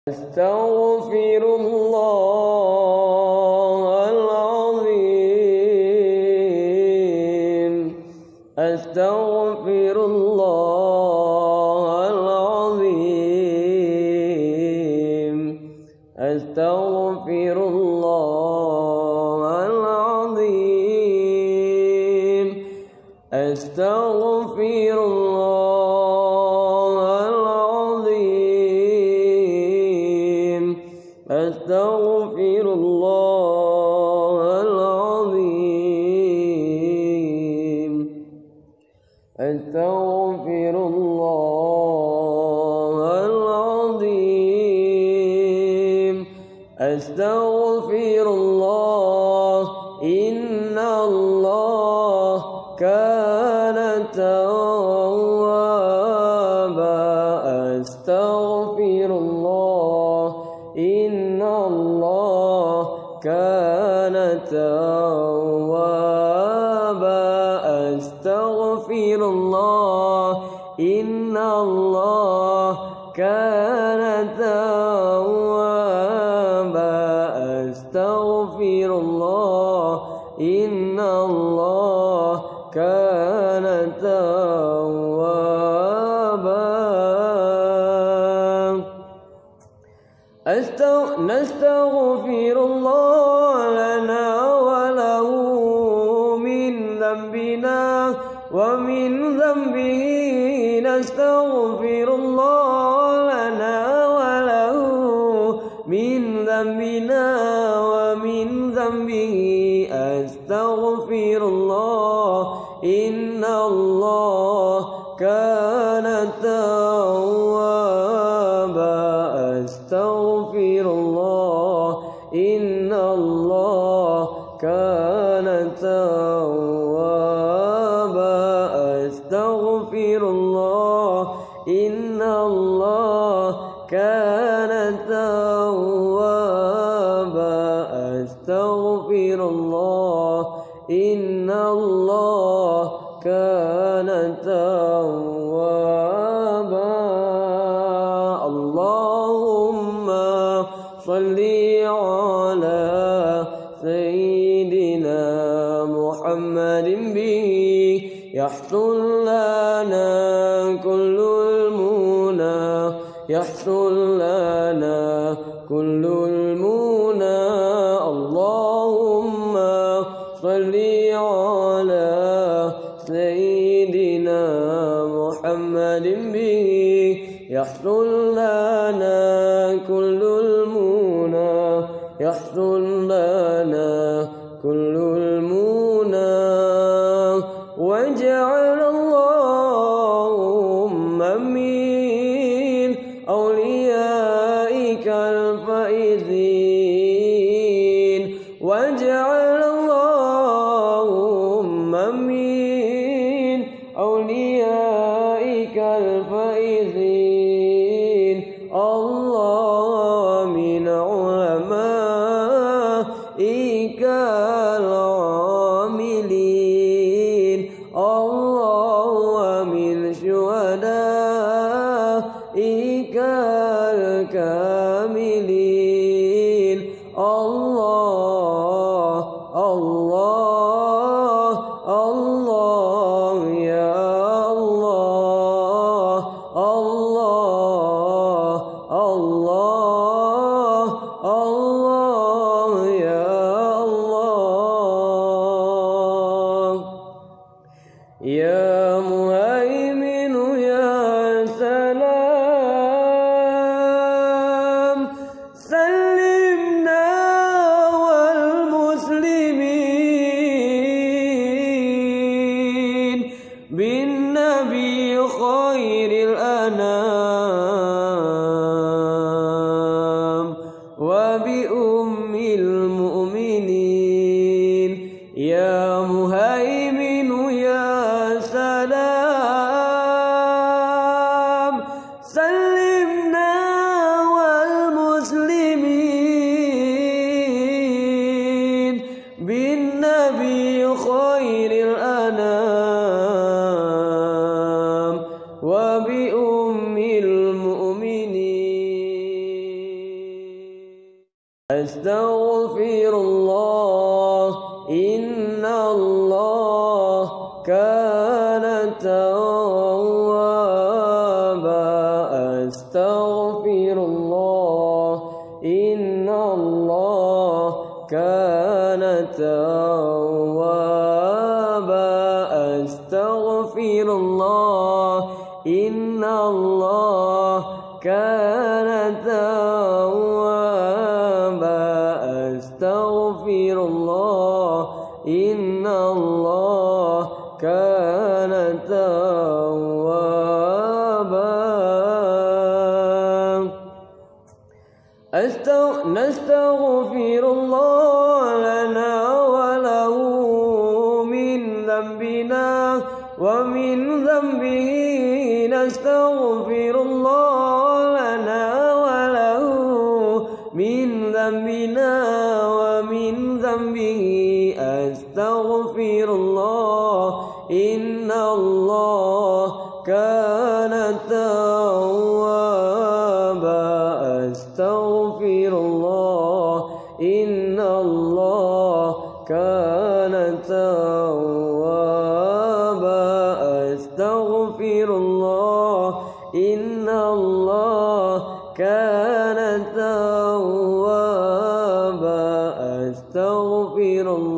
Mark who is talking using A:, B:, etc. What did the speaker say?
A: أستغفر الله العظيم. أستغفر الله العظيم. أستغفر الله العظيم. أستغفر الله العظيم. أستغفر الله العظيم. أستغفر الله العظيم. أستغفر الله إن الله كان توابا. أستغفر الله إن الله كان توابا. أستغفر الله إن الله كان توابا. أستغفر الله إن الله كان توابا. نستغفر الله لنا وله من ذنبنا ومن ذنبه. نستغفر الله لنا وله من ذنبنا ومن ذنبه. أستغفر الله إن الله كان توابا. أستغفر الله إن الله كان توابا. أستغفر الله إن الله كان توابا. أستغفر الله إن الله كان توابا. اللهم صل على سيدنا محمد به يحصل لنا كل المنى. يحصل لنا كل المنى. اللهم صل على سيدنا محمد به يحصل لنا كل المنى. يحصل لنا كل المنى. واجعل اللهم من أوليائك الفائزين. واجعل اللهم من أوليائك الفائزين. الله من علمائك العاملين. الله من شهدائك الكاملين. الله الله الله يا الله. الله الله الله يا الله. يا مهيمن يا سلام أستغفر الله إن الله كان توابا أستغفر الله إن الله كان توابا أستغفر الله إن الله كان توابا أستغفر الله إن الله كان توابا نستغفر الله لنا وله من ذنبنا ومن ذنبه نستغفر الله لنا وله من ذنبنا ومن ذنبه أستغفر الله إن الله كان توابا أستغفر الله إن الله كان توابا أستغفر الله إن الله كان توابا أستغفر الله